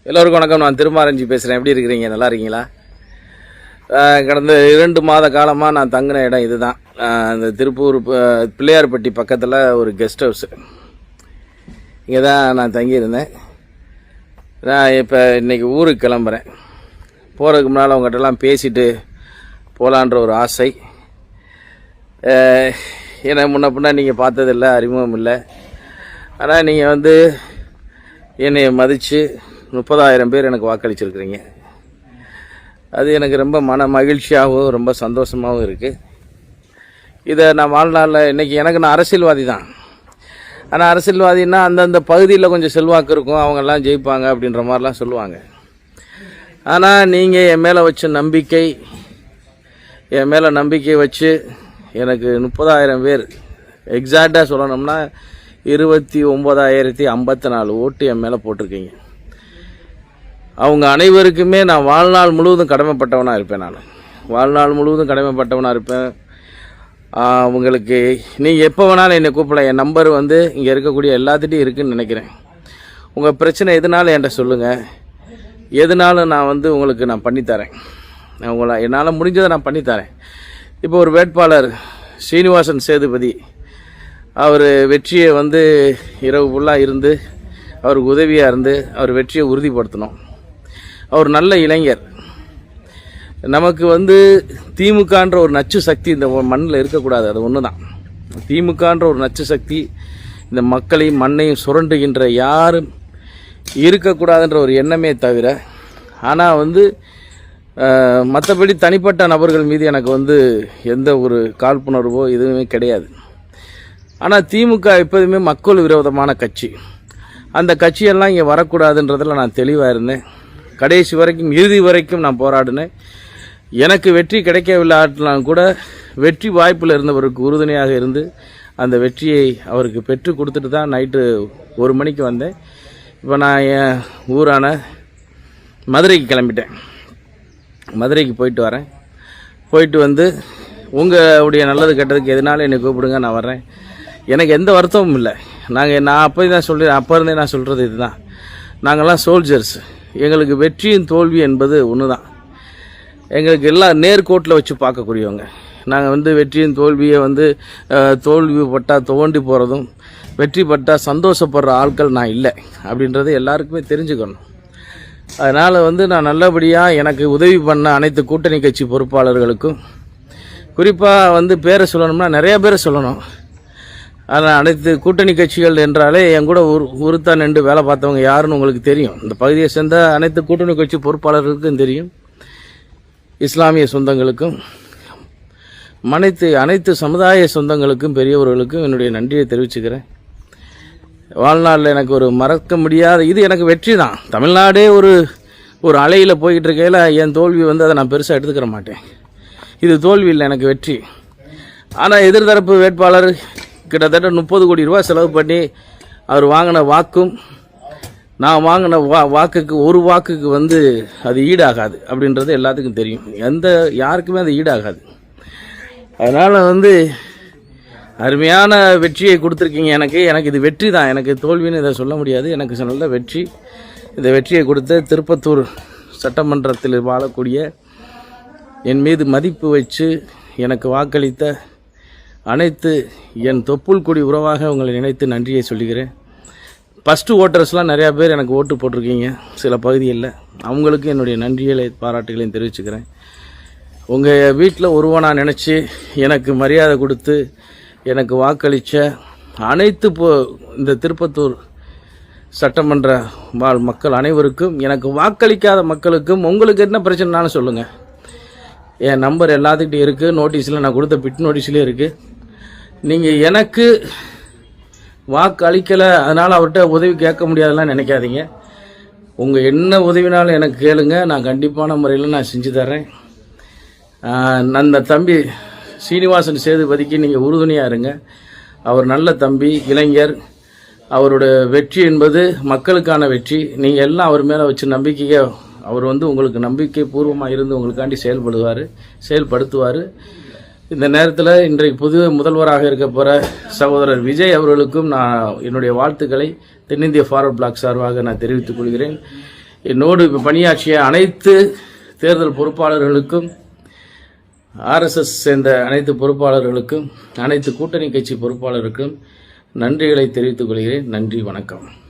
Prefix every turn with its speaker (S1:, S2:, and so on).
S1: எல்லோருக்கும் வணக்கம். நான் திருமாரஞ்சி பேசுகிறேன். எப்படி இருக்கிறீங்க? நல்லா இருக்கீங்களா? கடந்த 2 மாத காலமாக நான் தங்கின இடம் இதுதான். இந்த திருப்பூர் பிள்ளையார்பட்டி பக்கத்தில் ஒரு கெஸ்ட் ஹவுஸ். இங்கே தான் நான் தங்கியிருந்தேன். நான் இப்போ இன்றைக்கி ஊருக்கு கிளம்புறேன். போகிறதுக்கு முன்னால் அவங்ககிட்டலாம் பேசிட்டு போகலான்ற ஒரு ஆசை. ஏன்னா முன்ன பின்னா நீங்கள் பார்த்ததில்லை, அறிமுகம் இல்லை. ஆனால் நீங்கள் என்னை மதித்து 30,000 பேர் எனக்கு வாக்களிச்சிருக்கிறீங்க. அது எனக்கு ரொம்ப மன மகிழ்ச்சியாகவும் ரொம்ப சந்தோஷமாகவும் இருக்குது. இதை நான் வாழ்நாளில் இன்றைக்கி நான் அரசியல்வாதி தான். ஆனால் அரசியல்வாதின்னா அந்தந்த பகுதியில் கொஞ்சம் செல்வாக்கு இருக்கும், அவங்கெல்லாம் ஜெயிப்பாங்க அப்படின்ற மாதிரிலாம் சொல்லுவாங்க. ஆனால் நீங்கள் என் மேலே வச்ச நம்பிக்கை, என் மேலே நம்பிக்கை வச்சு எனக்கு 30,000 பேர், எக்ஸாக்டாக சொல்லணும்னா 29,054 ஓட்டு என் மேலே போட்டிருக்கீங்க. அவங்க அனைவருக்குமே நான் வாழ்நாள் முழுவதும் கடமைப்பட்டவனாக இருப்பேன். நான் வாழ்நாள் முழுவதும் கடமைப்பட்டவனாக இருப்பேன். உங்களுக்கு நீங்கள் எப்போ வேணாலும் என்னை கூப்பிடலாம். என் நம்பர் இங்கே இருக்கக்கூடிய எல்லாத்துட்டையும் இருக்குதுன்னு நினைக்கிறேன். உங்கள் பிரச்சனை எதுனாலும் என்கிட்ட சொல்லுங்கள். எதுனாலும் நான் உங்களுக்கு நான் பண்ணித்தரேன். என்னால் முடிஞ்சதை நான் பண்ணித்தரேன். இப்போ ஒரு வேட்பாளர் ஸ்ரீனிவாசன் சேதுபதி, அவர் வெற்றியை இரவு ஃபுல்லாக இருந்து அவருக்கு உதவியாக இருந்து அவர் வெற்றியை உறுதிப்படுத்தணும். அவர் நல்ல இளைஞர். நமக்கு திமுகன்ற ஒரு நச்சு சக்தி இந்த மண்ணில் இருக்கக்கூடாது. அது ஒன்று தான். திமுகன்ற ஒரு நச்சு சக்தி இந்த மக்களையும் மண்ணையும் சுரண்டுகின்ற யாரும் இருக்கக்கூடாதுன்ற ஒரு எண்ணமே தவிர, ஆனால் மற்றபடி தனிப்பட்ட நபர்கள் மீது எனக்கு எந்த ஒரு காழ்ப்புணர்வோ எதுவுமே கிடையாது. ஆனால் திமுக எப்போதுமே மக்கள் விரோதமான கட்சி. அந்த கட்சியெல்லாம் இங்கே வரக்கூடாதுன்றதில் நான் தெளிவாக இருந்தேன். கடைசி வரைக்கும், இறுதி வரைக்கும் நான் போராடினேன். எனக்கு வெற்றி கிடைக்கவில்லாட்டினாலும் கூட வெற்றி வாய்ப்பில் இருந்தவருக்கு உறுதுணையாக இருந்து அந்த வெற்றியை அவருக்கு பெற்று கொடுத்துட்டு தான் நைட்டு 1 மணிக்கு வந்தேன். இப்போ நான் என் ஊரான மதுரைக்கு கிளம்பிட்டேன். மதுரைக்கு போயிட்டு வரேன். போயிட்டு உங்களுடைய நல்லது கெட்டதுக்கு எதனாலும் என்னை கூப்பிடுங்க, நான் வர்றேன். எனக்கு எந்த வருத்தமும் இல்லை. நான் அப்போ தான் அப்போ இருந்தே நான் சொல்கிறது இதுதான். நாங்கள்லாம் சோல்ஜர்ஸ். எங்களுக்கு வெற்றியும் தோல்வி என்பது ஒன்று தான். எங்களுக்கு எல்லாம் நேர்கோட்டில் வச்சு பார்க்கக்கூடியவங்க. நாங்கள் வெற்றியும் தோல்வியை தோல்வி பட்டால் தோண்டி போகிறதும், வெற்றி பட்டால் சந்தோஷப்படுற ஆட்கள் நான் இல்லை அப்படின்றது எல்லாருக்குமே தெரிஞ்சுக்கணும். அதனால் நான் நல்லபடியாக எனக்கு உதவி பண்ண அனைத்து கூட்டணி கட்சி பொறுப்பாளர்களுக்கும், குறிப்பாக பேரை சொல்லணும்னா நிறைய பேரை சொல்லணும். ஆனால் அனைத்து கூட்டணி கட்சிகள் என்றாலே என் கூட உறுத்தா நின்று வேலை பார்த்தவங்க யாருன்னு உங்களுக்கு தெரியும். இந்த பகுதியை சேர்ந்த அனைத்து கூட்டணி கட்சி பொறுப்பாளர்களுக்கும் தெரியும். இஸ்லாமிய சொந்தங்களுக்கும் அனைத்து சமுதாய சொந்தங்களுக்கும் பெரியவர்களுக்கும் என்னுடைய நன்றியை தெரிவிச்சுக்கிறேன். வாழ்நாளில் எனக்கு ஒரு மறக்க முடியாத இது எனக்கு வெற்றி தான். தமிழ்நாடே ஒரு அலையில் போய்கிட்டு இருக்கையில் என் தோல்வி அதை நான் பெருசாக எடுத்துக்கிற மாட்டேன். இது தோல்வி இல்லை, எனக்கு வெற்றி. ஆனால் எதிர்த்தரப்பு வேட்பாளர் கிட்டத்தட்ட 30 கோடி ரூபா செலவு பண்ணி அவர் வாங்கின வாக்கும் நான் வாங்கின வாக்குக்கு ஒரு வாக்குக்கு அது ஈடாகாது அப்படின்றது எல்லாத்துக்கும் தெரியும். யாருக்குமே அது ஈடாகாது. அதனால் அருமையான வெற்றியை கொடுத்துருக்கீங்க எனக்கு இது வெற்றி தான். எனக்கு தோல்வின்னு இதை சொல்ல முடியாது. எனக்கு நல்ல வெற்றி. இந்த வெற்றியை கொடுத்த திருப்பத்தூர் சட்டமன்றத்தில் வாழக்கூடிய, என் மீது மதிப்பு வச்சு எனக்கு வாக்களித்த அனைத்து என் தொப்புள் கொடி உறவாக உங்களை நினைத்து நன்றியை சொல்லுகிறேன். ஃபஸ்ட்டு ஓட்டர்ஸ்லாம் நிறையா பேர் எனக்கு ஓட்டு போட்டிருக்கீங்க சில பகுதிகளில். அவங்களுக்கு என்னுடைய நன்றிகளை பாராட்டுகளையும் தெரிவிச்சுக்கிறேன். உங்கள் வீட்டில் ஒருவனாக நினச்சி எனக்கு மரியாதை கொடுத்து எனக்கு வாக்களித்த அனைத்து இந்த திருப்பத்தூர் சட்டமன்ற வாழ் மக்கள் அனைவருக்கும், எனக்கு வாக்களிக்காத மக்களுக்கும், உங்களுக்கு என்ன பிரச்சனைனாலும் சொல்லுங்கள். என் நம்பர் எல்லாத்துக்கிட்டே இருக்குது. நோட்டீஸில் நான் கொடுத்த பிட் நோட்டீஸ்லேயே இருக்குது. நீங்கள் எனக்கு வாக்கு அளிக்கலை, அதனால் அவர்கிட்ட உதவி கேட்க முடியாதுலாம் நினைக்காதீங்க. உங்கள் என்ன உதவினாலும் எனக்கு கேளுங்க. நான் கண்டிப்பான முறையில் நான் செஞ்சு தரேன். அந்த தம்பி ஸ்ரீனிவாசன் சேதுபதிக்கு நீங்கள் உறுதுணையாக இருங்க. அவர் நல்ல தம்பி, இளைஞர். அவரோட வெற்றி என்பது மக்களுக்கான வெற்றி. நீங்கள் எல்லாம் அவர் மேலே வச்சு நம்பிக்கையை, அவர் உங்களுக்கு நம்பிக்கை பூர்வமாக இருந்து உங்களுக்காண்டி செயல்படுத்துவார். இந்த நேரத்தில் இன்றைக்கு புது முதல்வராக இருக்க போகிற சகோதரர் விஜய் அவர்களுக்கும் நான் என்னுடைய வாழ்த்துக்களை தென்னிந்திய ஃபார்வர்ட் பிளாக் சார்பாக நான் தெரிவித்துக் கொள்கிறேன். என்னோடு இப்போ பணியாற்றிய அனைத்து தேர்தல் பொறுப்பாளர்களுக்கும், ஆர்எஸ்எஸ் சேர்ந்த அனைத்து பொறுப்பாளர்களுக்கும், அனைத்து கூட்டணி கட்சி பொறுப்பாளர்களுக்கும் நன்றிகளை தெரிவித்துக் கொள்கிறேன். நன்றி, வணக்கம்.